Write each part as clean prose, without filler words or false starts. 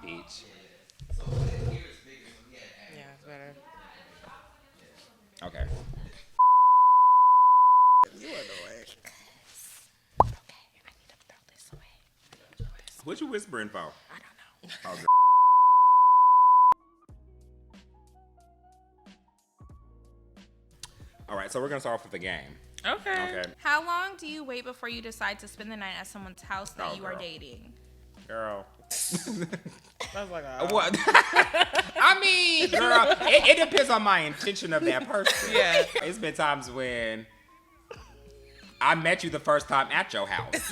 Bitch. Yeah, it's better. Okay. You annoying. Okay, I need to throw this away. What you whispering for? I don't know. Oh, girl. All right, so we're gonna start off with the game. Okay. Okay, How long do you wait before you decide to spend the night at someone's house that Oh, you are girl. dating? girl. That's like What? I mean, girl, it depends on my intention of that person. Yeah. It's been times when I met you the first time at your house.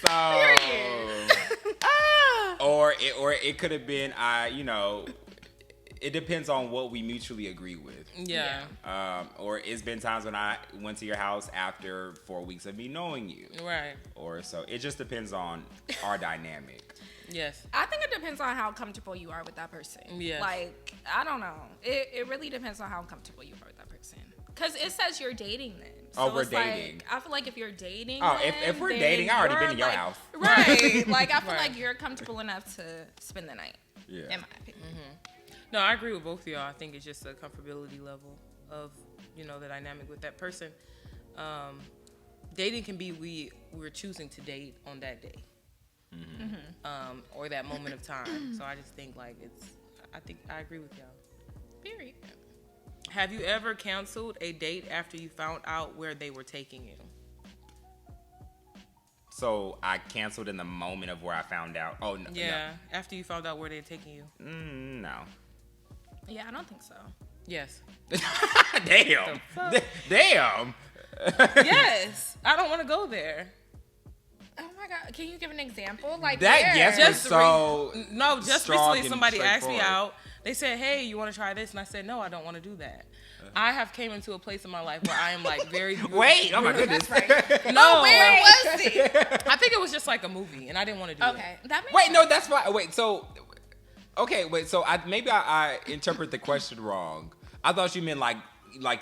So, or it could have been, it depends on what we mutually agree with. Yeah. Or it's been times when I went to your house after 4 weeks of me knowing you. Right. Or so it just depends on our dynamic. Yes. I think it depends on how comfortable you are with that person. Yes. Like, I don't know. It really depends on how comfortable you are with that person. Because it says you're dating them. Oh, So we're it's dating. Like, I feel like if you're dating Oh, them, if we're then dating, I already you're, been in your like- house. Right. Like, I feel Right. like you're comfortable enough to spend the night. Yeah. In my opinion. No, I agree with both of y'all. I think it's just a comfortability level of, the dynamic with that person. Dating can be we're choosing to date on that day. Or that moment of time. So I just think I agree with y'all. Period. Have you ever canceled a date after you found out where they were taking you? So I canceled in the moment of where I found out. Oh, no. Yeah, after you found out where they're taking you. No. Yeah, I don't think so. Yes. Damn. Damn. Yes. I don't want to go there. Oh my God. Can you give an example? Like, That where? yes was so No, just strong recently and somebody asked me straightforward. out. They said, "Hey, you want to try this?" And I said, "No, I don't want to do that." I have came into a place in my life where I am like very Wait, oh my goodness. No, Where was he? I think it was just like a movie, and I didn't want to do it. Okay. That makes Wait, sense. no, that's fine. Wait, so so I interpret the question wrong. I thought you meant like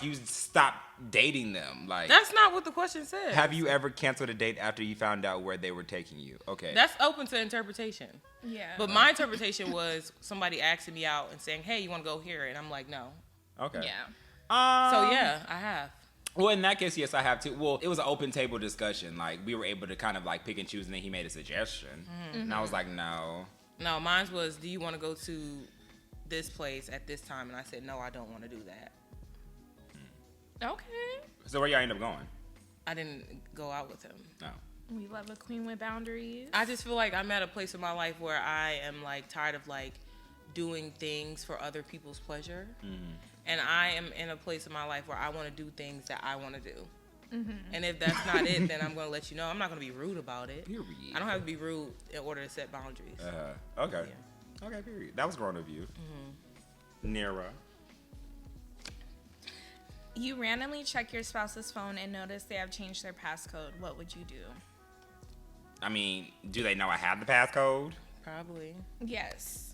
you stopped dating them. Like, That's not what the question said. have you ever canceled a date after you found out where they were taking you? Okay. That's open to interpretation. Yeah. But my interpretation was somebody asking me out and saying, "Hey, you want to go here?" And I'm like, "No." Okay. Yeah. So yeah, I have. Well, in that case, yes, I have too. Well, it was an open table discussion. Like, we were able to kind of like pick and choose, and then he made a suggestion, and I was like, no. No, mine was, "Do you want to go to this place at this time?" And I said, "No, I don't want to do that." Okay. So where y'all end up going? I didn't go out with him. No. We love a queen with boundaries. I just feel like I'm at a place in my life where I am like tired of like doing things for other people's pleasure. And I am in a place in my life where I want to do things that I want to do. And if that's not it, then I'm going to let you know. I'm not going to be rude about it. Period. I don't have to be rude in order to set boundaries. Okay. Okay, period. That was grown of you. Nera. You randomly check your spouse's phone and notice they have changed their passcode. What would you do? I mean, do they know I have the passcode? Probably. Yes.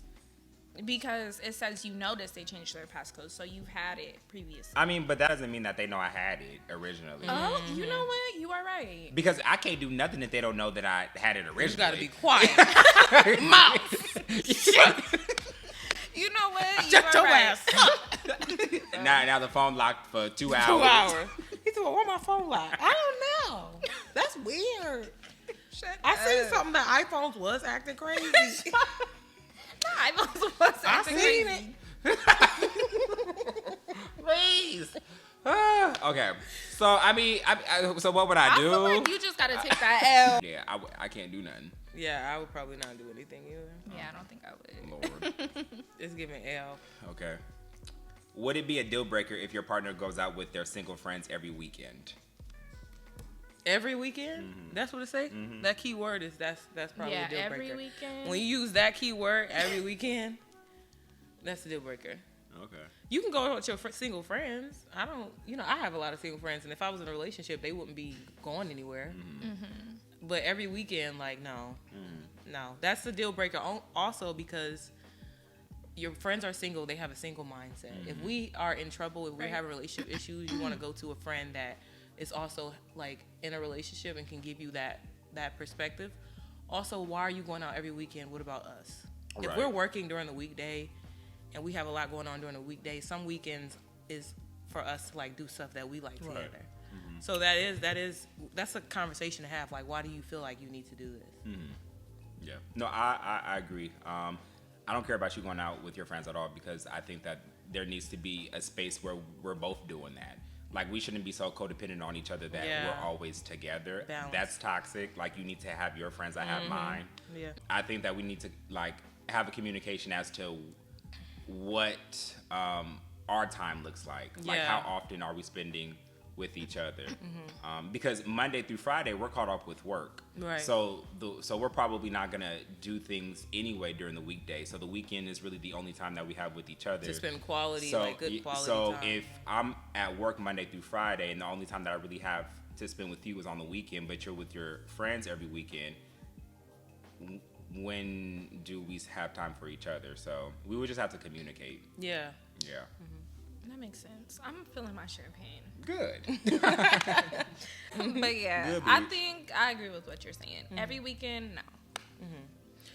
Because it says you noticed they changed their passcode, so you've had it previously. I mean, but that doesn't mean that they know I had it originally. Oh, you know what? You are right. Because I can't do nothing if they don't know that I had it originally. You got to be quiet. Mouth. You know what? You Shut are your right. ass up. Now the phone locked for 2 hours. 2 hours. He said, "Well, where my phone locked?" I don't know. That's weird. I seen something that iPhones was acting crazy. I was I seen it. Please. Okay. So I mean, so what would I do? I feel like you just gotta take that L. Yeah, I can't do nothing. Yeah, I would probably not do anything either. Yeah, I don't think I would. Lord. It's giving L. Okay. Would it be a deal breaker if your partner goes out with their single friends every weekend? Every weekend? That's what it say? That key word is that's probably a deal breaker. every weekend. When you use that key word every weekend, that's a deal breaker. Okay. You can go with your single friends. I have a lot of single friends, and if I was in a relationship, they wouldn't be going anywhere. But every weekend, like, no. No. That's the deal breaker also because your friends are single. They have a single mindset. If we are in trouble, if we're having relationship issues, you want to go to a friend that is also, like, in a relationship and can give you that perspective. Also, why are you going out every weekend? What about us? Right. If we're working during the weekday and we have a lot going on during the weekday, some weekends is for us to like do stuff that we like together. Mm-hmm. So that's a conversation to have. Like, why do you feel like you need to do this? Mm-hmm. Yeah. No, I agree. I don't care about you going out with your friends at all because I think that there needs to be a space where we're both doing that. Like, we shouldn't be so codependent on each other that we're always together. Balance. That's toxic. Like, you need to have your friends. I have mine. Yeah. I think that we need to, like, have a communication as to what our time looks like. Like, how often are we spending with each other? Because Monday through Friday, we're caught up with work. Right. So we're probably not going to do things anyway during the weekday. So the weekend is really the only time that we have with each other. To spend quality, good quality time. So if I'm at work Monday through Friday and the only time that I really have to spend with you is on the weekend, but you're with your friends every weekend, when do we have time for each other? So we would just have to communicate. Yeah. Yeah. That makes sense. I'm feeling my share of pain. Good. But yeah, Good, I think I agree with what you're saying. Every weekend, no.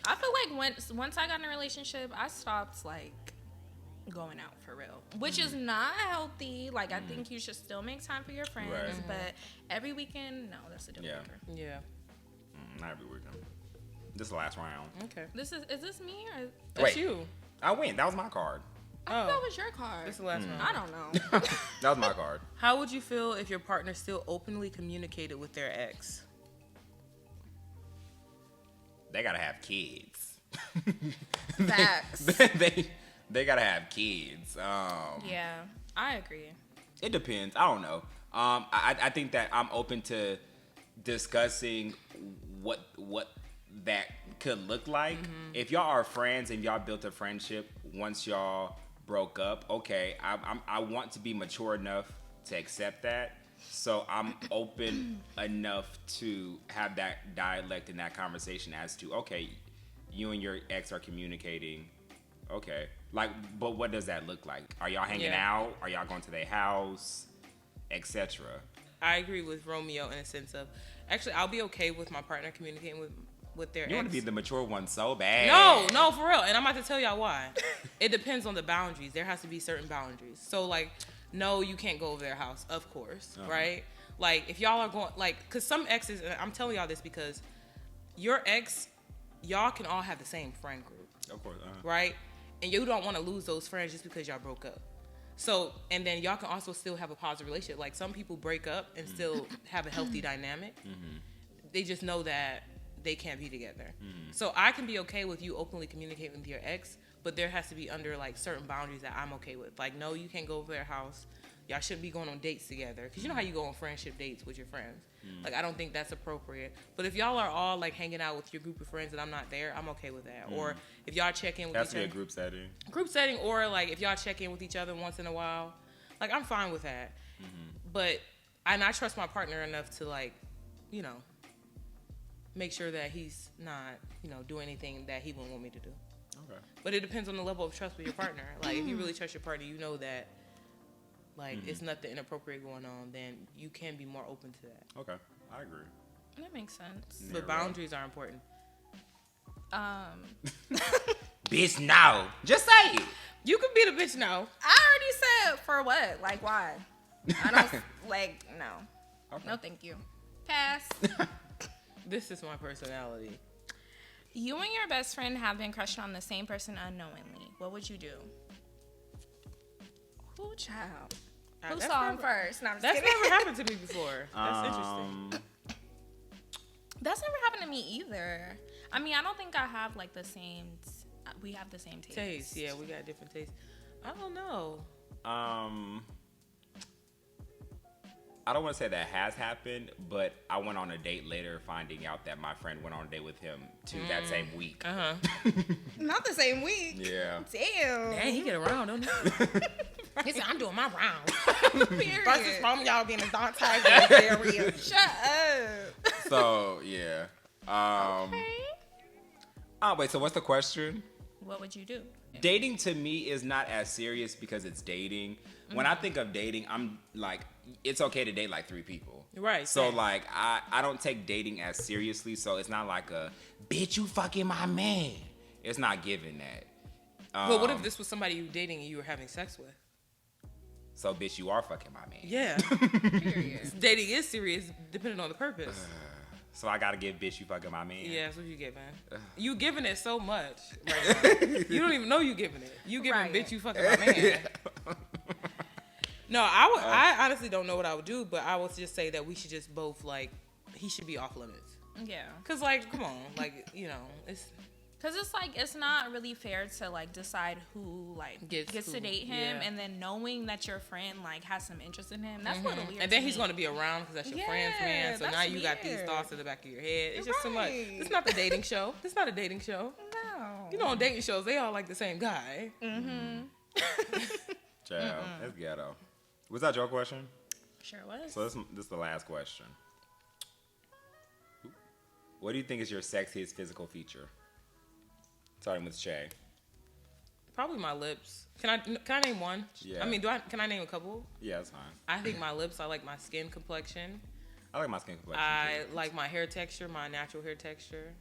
I feel like once I got in a relationship, I stopped like going out for real, which is not healthy. Like, I think you should still make time for your friends, Right. but every weekend, no, that's a deal breaker. Yeah. Not every weekend. This is the last round. Okay. Is this me or? That's Wait. you. I win. That was my card. I thought that was your card. This is the last round. I don't know. That was my card. How would you feel if your partner still openly communicated with their ex? They gotta have kids. Facts. they gotta have kids. Yeah, I agree. It depends. I don't know. I think that I'm open to discussing what that could look like. If y'all are friends and y'all built a friendship once y'all broke up, okay, I want to be mature enough to accept that. So I'm open enough to have that dialect and that conversation as to, okay, you and your ex are communicating. Okay. Like, but what does that look like? Are y'all hanging out? Are y'all going to their house? Etc. I agree with Romeo in a sense of, actually, I'll be okay with my partner communicating with their ex. You want to be the mature one so bad. No, for real. And I'm about to tell y'all why. It depends on the boundaries. There has to be certain boundaries. So, like, no, you can't go over their house, of course, right? Like, if y'all are going, like, because some exes, and I'm telling y'all this because your ex, y'all can all have the same friend group. Of course. Right? And you don't want to lose those friends just because y'all broke up. So, and then y'all can also still have a positive relationship. Like, some people break up and still have a healthy dynamic. They just know that they can't be together. So I can be okay with you openly communicating with your ex, but there has to be under, like, certain boundaries that I'm okay with. Like, no, you can't go over their house. Y'all shouldn't be going on dates together. Because you know how you go on friendship dates with your friends. Like, I don't think that's appropriate. But if y'all are all, like, hanging out with your group of friends and I'm not there, I'm okay with that. Or if y'all check in with That's each other. a group setting. Group setting, or, like, if y'all check in with each other once in a while. Like, I'm fine with that. But, and I trust my partner enough to, like, you know, make sure that he's not, you know, doing anything that he wouldn't want me to do. Okay. But it depends on the level of trust with your partner. Like, if you really trust your partner, you know that, like, it's nothing inappropriate going on, then you can be more open to that. Okay. I agree. That makes sense. But boundaries are important. Bitch, no. Just say it. You can be the bitch now. I already said for what? Like, why? I don't, like, no. Okay. No, thank you. Pass. This is my personality. You and your best friend have been crushed on the same person unknowingly. What would you do? Who, child? Who That's saw him never- first? No, I'm just That's kidding. never happened to me before. That's interesting. That's never happened to me either. I mean, I don't think I have, like, the same... We have the same taste. Taste, yeah, we got different tastes. I don't know. I don't want to say that has happened, but I went on a date later finding out that my friend went on a date with him too that same week. Not the same week. Yeah. Damn. Dang, he get around, don't he? He said, I'm doing my rounds. Period. Versus from y'all being a dog tiger area. Shut up. So, yeah. Okay. Oh, wait, so what's the question? What would you do? Dating to me is not as serious because it's dating. When I think of dating, I'm like, it's okay to date like 3 people. Right. So same. like I don't take dating as seriously. So it's not like a bitch you fucking my man. It's not giving that. But what if this was somebody you were dating and you were having sex with? So bitch you are fucking my man. Yeah. Dating is serious depending on the purpose. So I gotta give bitch you fucking my man. Yeah, that's what you giving. You giving it so much right now. You don't even know you giving it. You giving bitch you fucking my man. No, I honestly don't know what I would do, but I would just say that we should just both like he should be off limits. Yeah. Cause like, come on, like it's. Cause it's like it's not really fair to like decide who like gets to date him, and then knowing that your friend like has some interest in him. That's a little weird. And then he's gonna be around because that's your friend's man. So now you got these thoughts in the back of your head. It's just so much. It's not the dating show. It's not a dating show. No. You know, on dating shows they all like the same guy. Child, that's ghetto. Was that your question? Sure was. So this is the last question. What do you think is your sexiest physical feature? Starting with Shay. Probably my lips. Can I name one? Yeah. I mean, can I name a couple? Yeah, that's fine. I think my lips. I like my skin complexion. I like my skin complexion too. like my hair texture, my natural hair texture.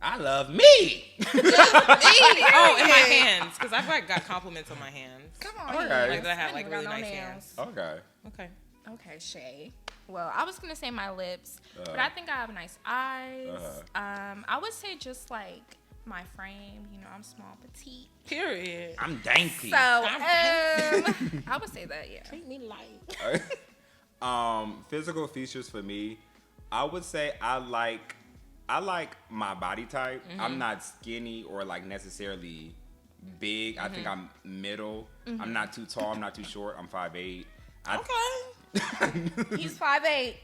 I love me. Oh, and my hands, because I've like got compliments on my hands. Come on. Okay. Like that I have like really nice hands. Okay. Okay, Shay. Well, I was gonna say my lips, but I think I have nice eyes. I would say just like my frame. You know, I'm small, petite. Period. I'm dainty. So I would say that. Yeah. Treat me light. Physical features for me, I would say I like my body type. I'm not skinny or like necessarily big. I think I'm middle. I'm not too tall. I'm not too short. I'm 5'8". He's 5'8".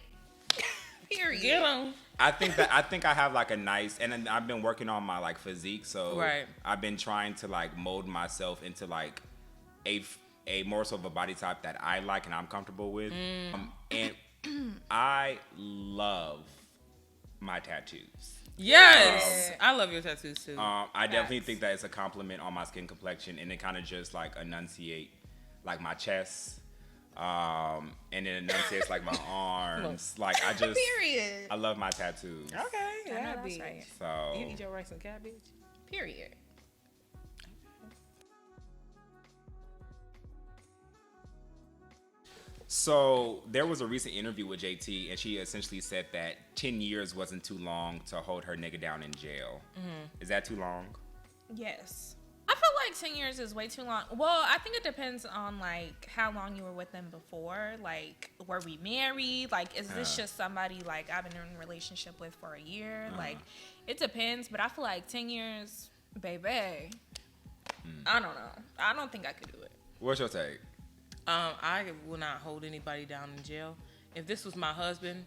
Period. Get him. I think I have like a nice, and then I've been working on my like physique. So I've been trying to like mold myself into like a more so of a body type that I like and I'm comfortable with. And I love my tattoos. Yes, I love your tattoos too. I definitely think that it's a compliment on my skin complexion, and it kind of just like enunciate like my chest, and then enunciates like my arms. Like I just, Period. I love my tattoos. Okay, that's right. So you eat your rice and cabbage. Period. So there was a recent interview with JT, and she essentially said that 10 years wasn't too long to hold her nigga down in jail. Is that too long? Yes. I feel like 10 years is way too long. Well, I think it depends on like how long you were with them before. Like, were we married? Like, is this just somebody like I've been in a relationship with for a year? Like, it depends. But I feel like 10 years, baby. I don't know. I don't think I could do it. What's your take? I will not hold anybody down in jail. If this was my husband,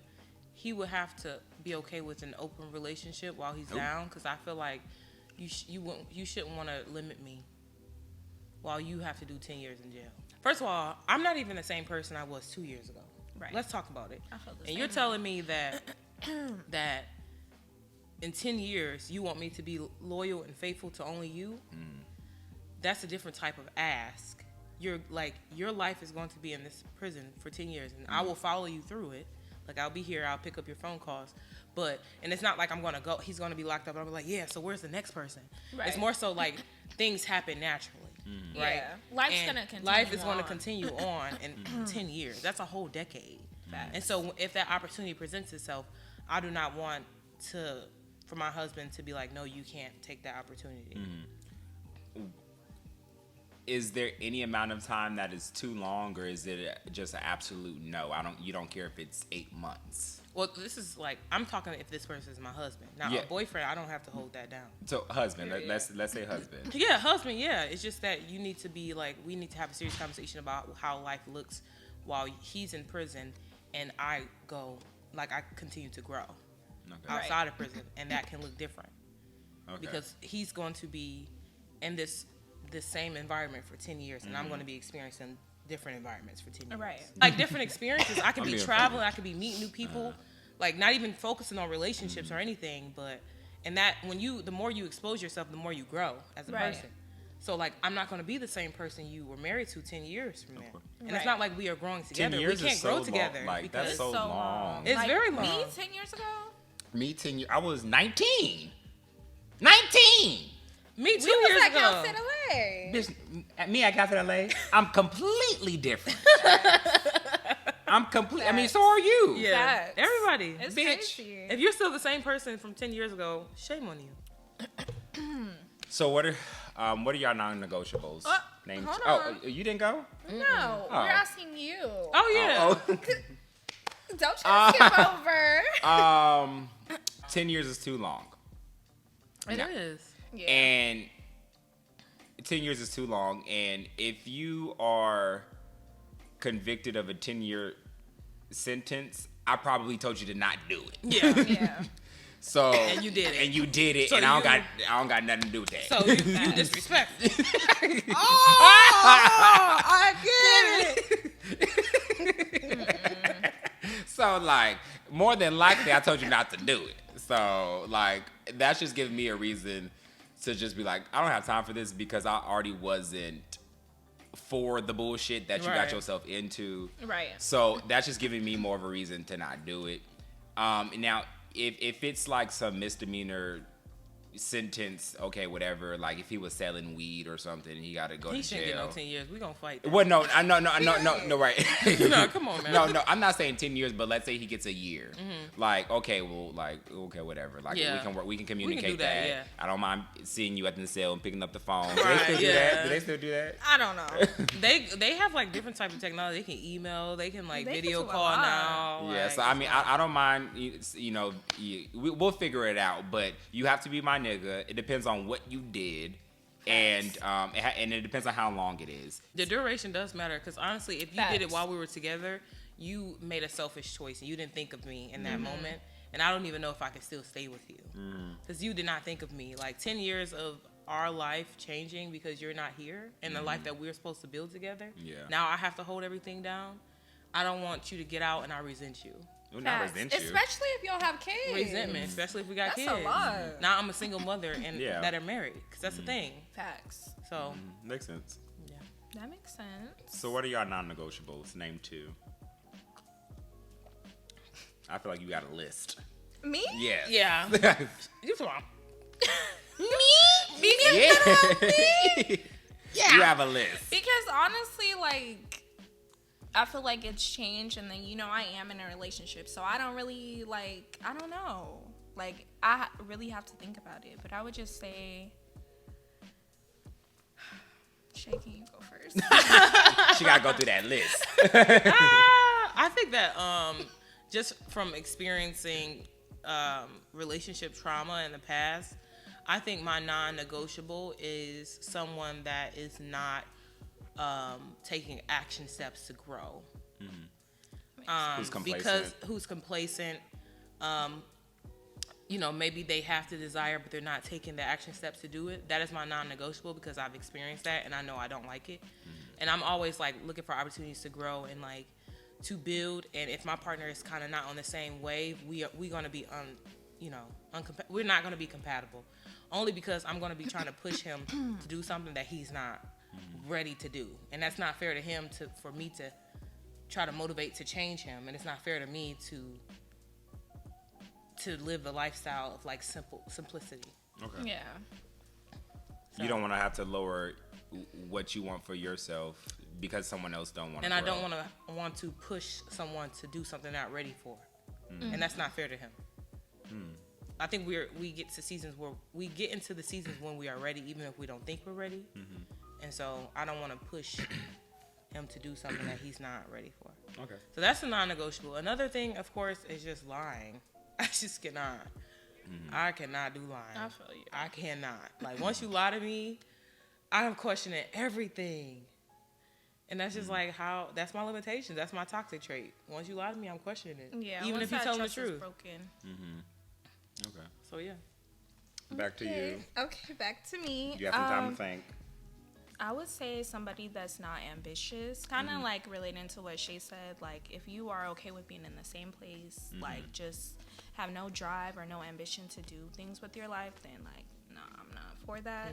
he would have to be okay with an open relationship while he's down, because I feel like you shouldn't want to limit me while you have to do 10 years in jail. First of all, I'm not even the same person I was 2 years ago. Right. Let's talk about it. I feel the And same you're way. telling me that that in 10 years you want me to be loyal and faithful to only you? That's a different type of ask. You're like, your life is going to be in this prison for 10 years, and I will follow you through it. Like, I'll be here, I'll pick up your phone calls, and it's not like I'm gonna go, he's gonna be locked up, and I'm like, yeah, so where's the next person? Right. It's more so like things happen naturally, right? Yeah. Life's And gonna continue life is on. gonna continue on in 10 years. That's a whole decade. And so if that opportunity presents itself, I do not want for my husband to be like, no, you can't take that opportunity. Is there any amount of time that is too long, or is it just an absolute no? You don't care if it's 8 months. Well, this is like, I'm talking if this person is my husband. Now, Yeah. a boyfriend, I don't have to hold that down. So husband, let's say husband. Yeah, husband, yeah. It's just that you need to be like, we need to have a serious conversation about how life looks while he's in prison and I continue to grow outside of prison, and that can look different. Okay. Because he's going to be in this same environment for 10 years, and I'm going to be experiencing different environments for 10 years. Right. Like different experiences. I could be being traveling, I could be meeting new people, like not even focusing on relationships or anything, but and that the more you expose yourself, the more you grow as a person. So, like, I'm not going to be the same person you were married to 10 years from now. And Right. it's not like we are growing together. 10 years we can't is grow so together. long. Like, because that's so long. It's Like, very long. Me 10 years ago. Me 10 years. I was 19. 19. Me 2 We was years at ago. Cal State LA. Bitch, me at Cafe LA, I'm completely different. I'm complete. I mean, so are you. Yeah. Facts. Everybody. It's Bitch. crazy. If you're still the same person from 10 years ago, shame on you. So what are your non-negotiables? Named. hold Oh, on. you didn't go? No, Oh. we're asking you. Oh, yeah. Don't try to skip over. 10 years is too long. It No. is. Yeah. And 10 years is too long. And if you are convicted of a 10-year sentence, I probably told you to not do it. Yeah. yeah. So And you did it. And you did it, So and I you- don't got nothing to do with that. So you disrespectful. I get it. So like, more than likely, I told you not to do it. So like, that's just giving me a reason to just be like, I don't have time for this because I already wasn't for the bullshit that you got Right. yourself into. Right. So that's just giving me more of a reason to not do it. Now, if it's like some misdemeanor sentence, okay, whatever. Like if he was selling weed or something, he got to go He to shouldn't get jail. no 10 years. We gonna fight. that. Well, no, right. No, come on, man. No, I'm not saying 10 years, but let's say he gets a year. Like, okay, well, like, okay, whatever. Like, Yeah. we can work, we can communicate do that, yeah. I don't mind seeing you at the cell and picking up the phone. Do Right, they still do yeah. that? Do they still do that? I don't know. They have like different type of technology. They can email. They can like They can video do a call lot. now. Yeah, like, so I mean, I don't mind, we'll figure it out, but you have to be my nigga. It depends on what you did, and it depends on how long it is. the duration does matter because honestly, if you did it Facts. while we were together, you made a selfish choice and you didn't think of me in that moment. And I don't even know if I could still stay with you because you did not think of me. Like 10 years of our life changing because you're not here and the life that we're supposed to build together. Yeah. Now I have to hold everything down. I don't want you to get out and I resent you. Well, not Facts. resent you. Especially if y'all have kids. Resentment, especially if we got That's kids. a lot. Now I'm a single mother and Yeah. that are married because that's the thing. Facts. So Makes sense. yeah. That makes sense. So what are your non-negotiables? Name 2. I feel like you got a list. Me? Yes. Yeah. You wrong. Me? Yeah. You have a list. Because honestly, like, I feel like it's changed, and then I am in a relationship, so I don't really I don't know. Like, I really have to think about it, but I would just say, Shay, can you go first? She gotta go through that list. I think that just from experiencing relationship trauma in the past, I think my non-negotiable is someone that is not taking action steps to grow. Who's complacent. Because who's complacent, maybe they have the desire, but they're not taking the action steps to do it. That is my non-negotiable because I've experienced that and I know I don't like it. And I'm always like looking for opportunities to grow and like to build. And if my partner is kind of not on the same wave, we're gonna be we're not gonna be compatible. Only because I'm gonna be trying to push him to do something that he's not ready to do, and that's not fair to him for me to try to motivate to change him, and it's not fair to me to live the lifestyle of like simplicity. Okay. Yeah. You don't want to have to lower what you want for yourself because someone else don't want to. And I don't want to push someone to do something they're not ready for, and that's not fair to him. I think we get to seasons where we get into the seasons when we are ready, even if we don't think we're ready. And so I don't want to push him to do something that he's not ready for. Okay. So that's a non-negotiable. Another thing, of course, is just lying. I just cannot. I cannot do lying. I feel you. I cannot. Like once you lie to me, I'm questioning everything. And that's just like how, that's my limitation. That's my toxic trait. Once you lie to me, I'm questioning it. Yeah. Even once if you that tell me the trust is truth. broken. Okay. So yeah. Back to you. Okay, back to me. You have some time to think. I would say somebody that's not ambitious, kind of like relating to what Shay said. Like, if you are okay with being in the same place, like just have no drive or no ambition to do things with your life, then like, no, I'm not for that.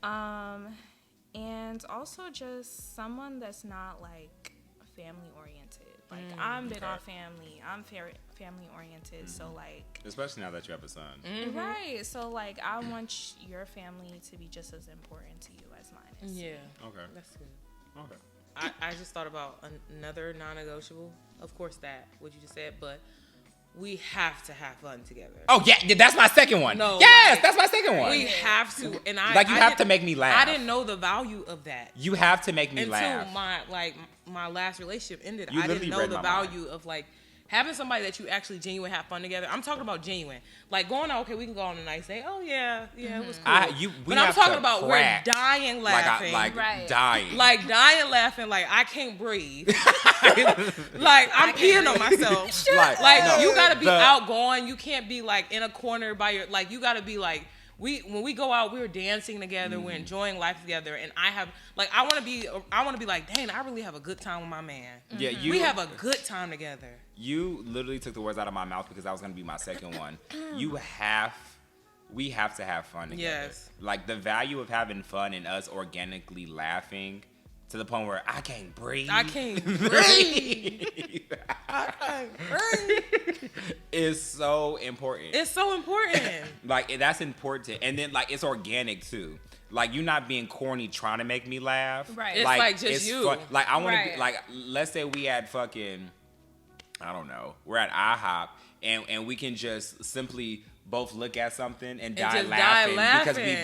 And also just someone that's not like family oriented. Like I'm big on family. I'm family oriented. So like, especially now that you have a son. Right. So like, I want your family to be just as important to you as mine is. Yeah. Okay. That's good. Okay. I just thought about another non-negotiable. Of course, what you just said, but we have to have fun together. Oh yeah, that's my second one. No, yes, like, that's my second one. We have to, and I like you have to make me laugh. I didn't know the value of that. You have to make me laugh. Until my last relationship ended, You I didn't know read the my value of like having somebody that you actually genuinely have fun together. I'm talking about genuine. Like going out, okay, we can go on a nice day. Oh yeah, it was cool. We but I'm have talking to about crack. we're dying laughing. Like right. dying. Like dying laughing, like I can't breathe. Like I'm peeing on myself. Like you gotta be outgoing. You can't be like in a corner by your, like you gotta be like, when we go out, we're dancing together, we're enjoying life together, and I want to be like, dang, I really have a good time with my man. Yeah, we have a good time together. You literally took the words out of my mouth because that was gonna be my second one. We have to have fun together. Yes. Like the value of having fun and us organically laughing to the point where I can't breathe. I can't breathe. Is so important. It's so important. Like that's important, and then like it's organic too. Like you're not being corny trying to make me laugh. Right. It's like just it's you. Fun. Like I want to Right. be like, let's say we had fucking, I don't know, we're at IHOP and we can just simply both look at something and die laughing because we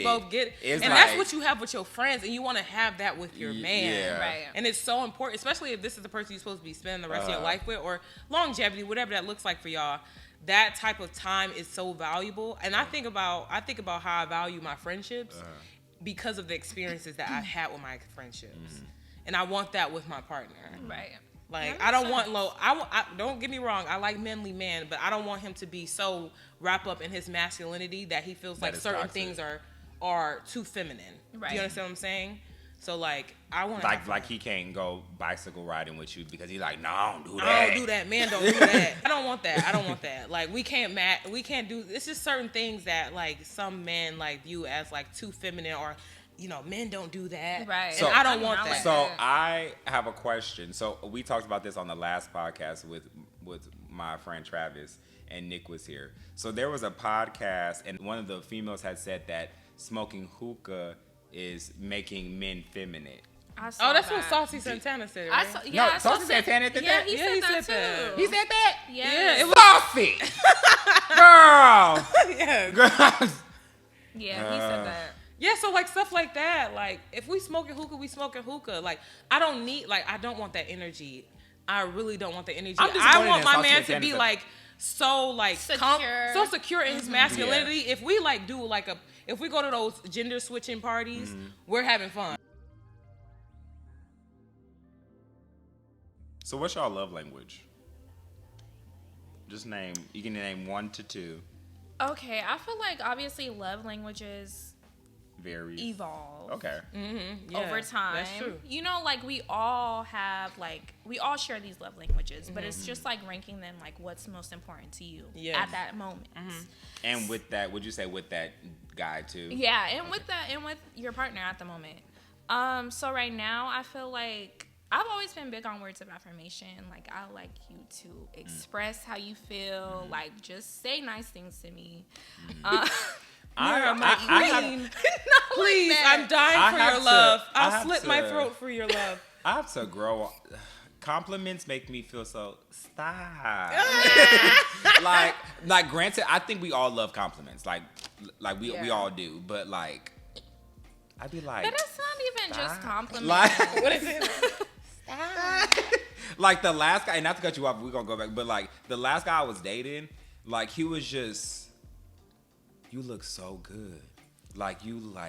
both get it. And like, that's what you have with your friends, and you want to have that with your man. Yeah. Right. And it's so important, especially if this is the person you're supposed to be spending the rest of your life with, or longevity, whatever that looks like for y'all. That type of time is so valuable. And I think about how I value my friendships because of the experiences that I've had with my friendships. And I want that with my partner. Right. Like I don't want I don't get me wrong, I like manly man, but I don't want him to be so wrapped up in his masculinity that he feels like certain things are too feminine. Right. Do you understand what I'm saying? So like I want like he can't go bicycle riding with you because he's like, no, I don't do that. I don't do that. Man, don't do that. I don't want that. Like we can't do. It's just certain things that like some men like view as like too feminine, or men don't do that. Right. So I don't want that. So I have a question. So we talked about this on the last podcast with my friend Travis, and Nick was here. So there was a podcast, and one of the females had said that smoking hookah is making men feminine. That's what Saucy Santana said, right? Saucy Santana did that? He said that too. He said that? Yeah, it was Saucy! Girl! Yeah. Girl! Yeah, he said that. Yeah, so like stuff like that. Like if we smoking hookah, we smoking hookah. Like I don't want that energy. I really don't want the energy. I want my man to be like so like secure, secure in his masculinity. Yeah. If we like do like if we go to those gender switching parties, we're having fun. So what's y'all love language? You can name 1 to 2. Okay, I feel like obviously love languages evolve. Okay. Over time. That's true. Like we all share these love languages, but it's just like ranking them like what's most important to you at that moment. And with that, would you say with that guy too? Yeah, and with your partner at the moment. So right now I feel like I've always been big on words of affirmation. Like I like you to express how you feel, like just say nice things to me. Please, I'm dying for your love. I'll slit my throat for your love. I have to grow. Compliments make me feel so stop. like granted, I think we all love compliments. Like we all do. But like, I'd be like, but it's not even just compliments. Like, what is it? Like the last guy, and not to cut you off, we're gonna go back. But like the last guy I was dating, like he was just. You look so good. You look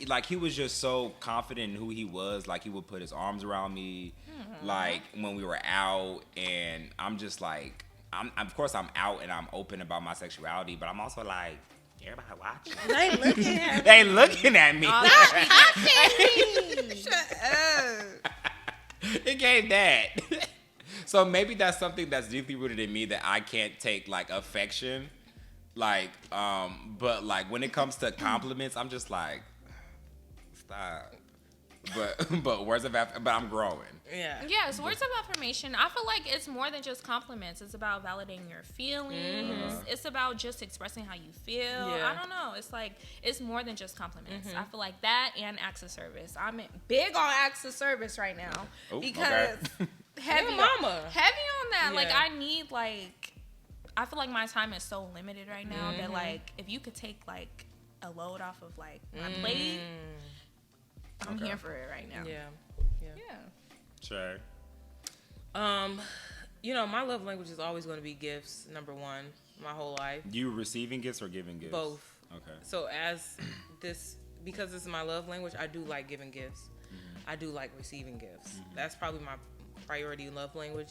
like he was just so confident in who he was. Like he would put his arms around me, like when we were out, and I'm just like, of course I'm out and I'm open about my sexuality, but I'm also like, everybody watching. They ain't looking at me. Shut up. It gave that. So maybe that's something that's deeply rooted in me, that I can't take like affection Like, but like when it comes to compliments, I'm just like, stop. But words of but I'm growing. Yeah. Yes, words of affirmation. I feel like it's more than just compliments. It's about validating your feelings. It's about just expressing how you feel. Yeah. I don't know. It's like it's more than just compliments. I feel like that and acts of service. I'm big on acts of service right now because heavy on that. Yeah. Like I need I feel like my time is so limited right now that like if you could take like a load off of like my plate, I'm here for it right now. Yeah. Sure. You know, my love language is always going to be gifts. Number one, my whole life. You receiving gifts or giving gifts? Both. Okay. So because this is my love language, I do like giving gifts. I do like receiving gifts. That's probably my priority love language.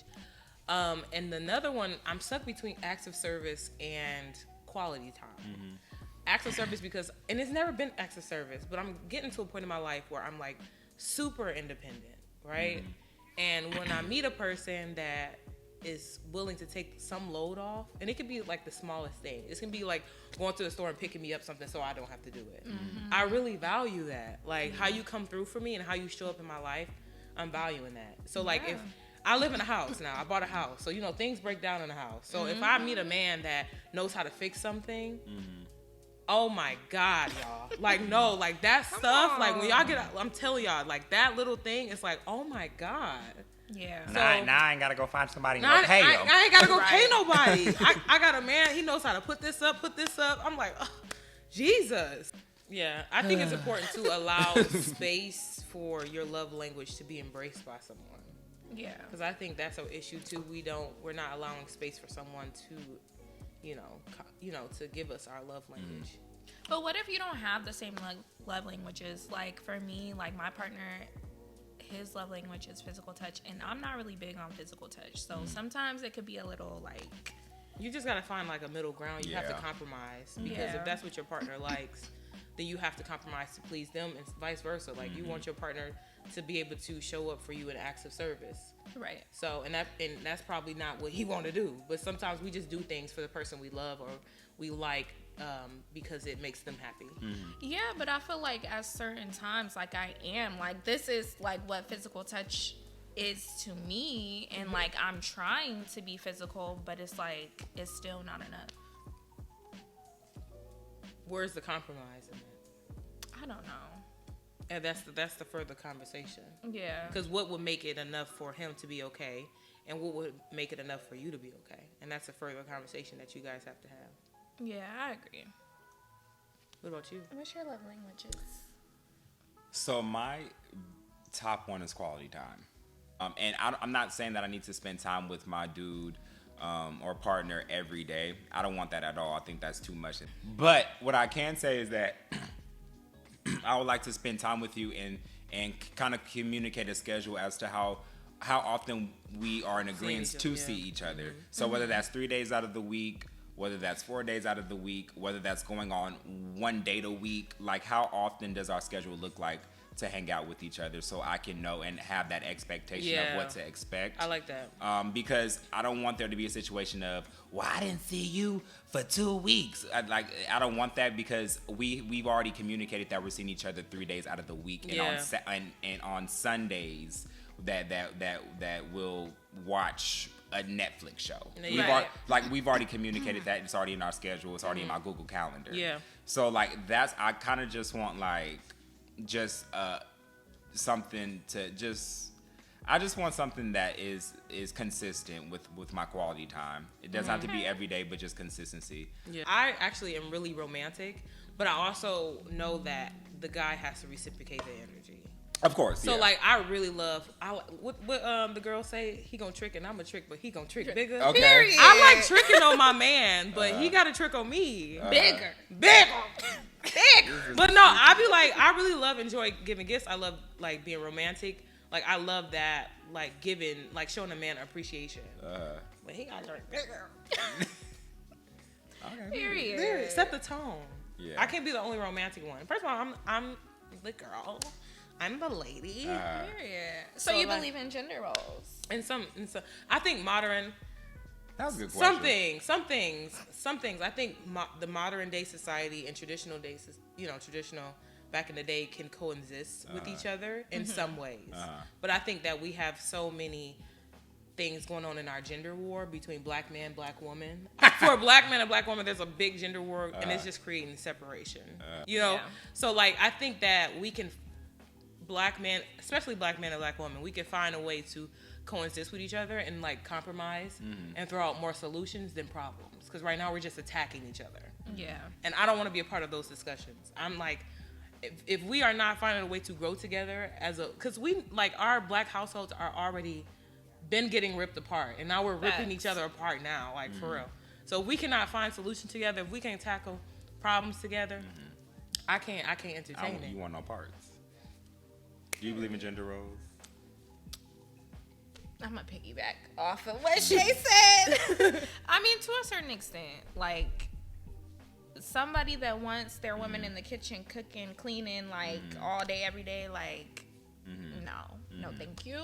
And another one, I'm stuck between acts of service and quality time. Acts of service and it's never been acts of service, but I'm getting to a point in my life where I'm like super independent, right? And when I meet a person that is willing to take some load off, and it could be like the smallest thing. It can be like going to the store and picking me up something so I don't have to do it. I really value that. Like how you come through for me and how you show up in my life, I'm valuing that. So like if I live in a house now, I bought a house. So, you know, things break down in the house. So if I meet a man that knows how to fix something, oh my God, y'all. Like, no, like that stuff, like when y'all get out, I'm telling y'all, like that little thing, it's like, oh my God. Yeah. Now I ain't got to go find somebody to pay him. I ain't got to go pay nobody. I got a man, he knows how to put this up. I'm like, oh, Jesus. Yeah, I think it's important to allow space for your love language to be embraced by someone. Yeah. Because I think that's an issue too. We're not allowing space for someone to, to give us our love language. But what if you don't have the same love languages? Like for me, like my partner, his love language is physical touch, and I'm not really big on physical touch. So sometimes it could be a little like. You just gotta find like a middle ground. You have to compromise because if that's what your partner likes, then you have to compromise to please them, and vice versa. Like you want your partner to be able to show up for you in acts of service. Right. So and that's probably not what he want to do. But sometimes we just do things for the person we love or we like because it makes them happy. Yeah, but I feel like at certain times, like I am, like this is like what physical touch is to me, and like I'm trying to be physical, but it's like it's still not enough. Where's the compromise in it? I don't know. And that's the further conversation. Yeah. Because what would make it enough for him to be okay, and what would make it enough for you to be okay? And that's a further conversation that you guys have to have. Yeah, I agree. What about you? What's your love languages? So my top one is quality time. And I'm not saying that I need to spend time with my dude or partner every day. I don't want that at all. I think that's too much. But what I can say is that I would like to spend time with you and kind of communicate a schedule as to how often we are in agreement to see each other. So whether that's 3 days out of the week, whether that's 4 days out of the week, whether that's going on 1 date a week, like how often does our schedule look like to hang out with each other so I can know and have that expectation of what to expect. I like that. Because I don't want there to be a situation of, well, I didn't see you for 2 weeks. I don't want that because we've already communicated that we're seeing each other 3 days out of the week, and on Sundays that we'll watch a Netflix show. We've already communicated that. It's already in our schedule. It's already in my Google Calendar. Yeah. So I kind of just want something to I just want something that is consistent with my quality time. It doesn't have to be every day, but just consistency. Yeah. I actually am really romantic, but I also know that the guy has to reciprocate the energy. Of course. So I really love what the girls say, he gonna trick and I'm a trick, but he gonna trick bigger. Okay. Period. I like tricking on my man, but he gotta trick on me. Bigger. But no, I really enjoy giving gifts. I love like being romantic. Like I love that, like giving, like showing a man appreciation. But he gotta drink bigger. Okay. Period. Set the tone. Yeah. I can't be the only romantic one. First of all, I'm the girl. I'm the lady. Period. So you believe in gender roles? And some, I think modern. That was a good question. Some things. I think the modern day society and traditional days, traditional back in the day can coexist with each other in some ways. But I think that we have so many things going on in our gender war between black man, black woman. For a black man and black woman, there's a big gender war, and it's just creating separation. So like I think that we can, black man, especially black man and black woman, we can find a way to coexist with each other and like compromise and throw out more solutions than problems. Because right now we're just attacking each other. Yeah. And I don't want to be a part of those discussions. I'm like, if we are not finding a way to grow together because we like our black households are already been getting ripped apart, and now we're ripping each other apart now, like for real. So if we cannot find solutions together, if we can't tackle problems together, I can't entertain it. You want no parts. Do you believe in gender roles? I'm gonna piggyback off of what Shay said. I mean, to a certain extent, like somebody that wants their woman in the kitchen cooking, cleaning, like all day, every day, like no, thank you.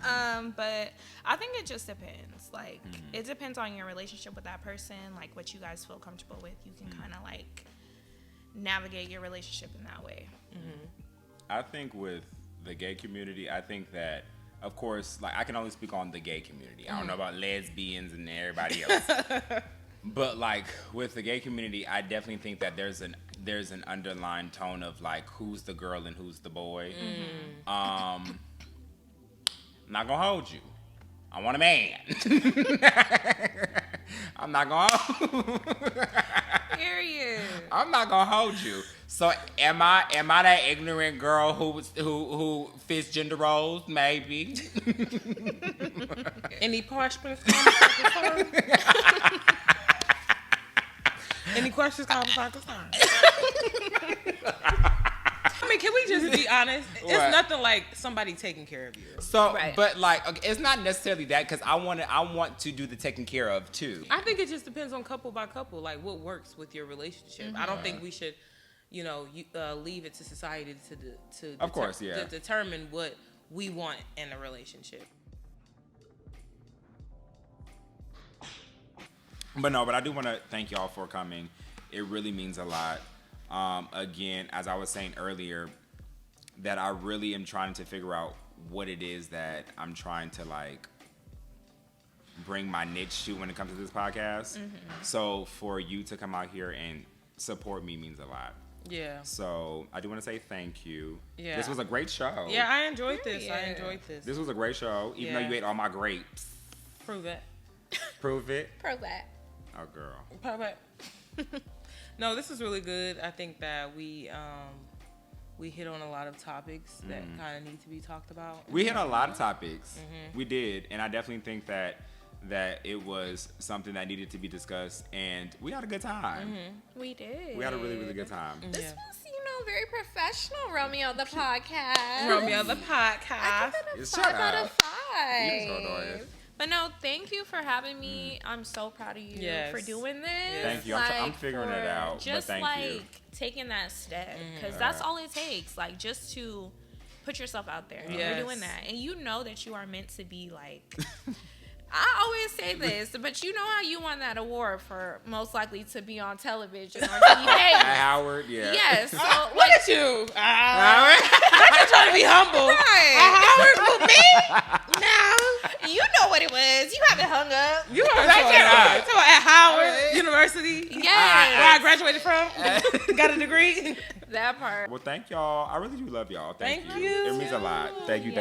But I think it just depends. Like, it depends on your relationship with that person, like what you guys feel comfortable with. You can kind of like navigate your relationship in that way. I think with the gay community, I think that, of course, like I can only speak on the gay community. I don't know about lesbians and everybody else. But like with the gay community, I definitely think that there's an underlying tone of like who's the girl and who's the boy. I'm not gonna hold you. I want a man. I'm not gonna. Period. I'm not gonna hold you. So am I that ignorant girl who fits gender roles? Maybe. Any questions? Any questions? I mean, can we just be honest? It's nothing like somebody taking care of you. So, but like, okay, it's not necessarily that, because I want to do the taking care of too. I think it just depends on couple by couple, like what works with your relationship. I don't think we should, leave it to society to determine what we want in a relationship. But I do want to thank y'all for coming. It really means a lot. Again, as I was saying earlier, that I really am trying to figure out what it is that I'm trying to like bring my niche to when it comes to this podcast. So for you to come out here and support me means a lot. Yeah. So I do want to say thank you. Yeah. This was a great show. Yeah, I enjoyed this. This was a great show, even though you ate all my grapes. Prove it. Prove it. Prove that. Oh, girl. Prove it. No, this is really good. I think that we hit on a lot of topics that kind of need to be talked about. We hit on a lot of topics. We did, and I definitely think that it was something that needed to be discussed, and we had a good time. We did. We had a really, really good time. This was, very professional, Romeo the podcast. Romeo the podcast. I give it a 5 out of 5. You're so annoying. But no, thank you for having me. I'm so proud of you for doing this. Thank you. I'm figuring it out. Just but thank you. Taking that step, because that's all it takes. Like, just to put yourself out there. You're doing that, and you know that you are meant to be like. I always say this, but you know how you won that award for most likely to be on television or TV. At Howard, yeah. Yes. So, look at you. I'm just trying to be humble. Right. Howard with me? No. You know what it was. You haven't hung up. You are so at Howard University. Yes. Where I graduated from. Got a degree. That part. Well, thank y'all. I really do love y'all. Thank you. You. It means a lot. Thank you.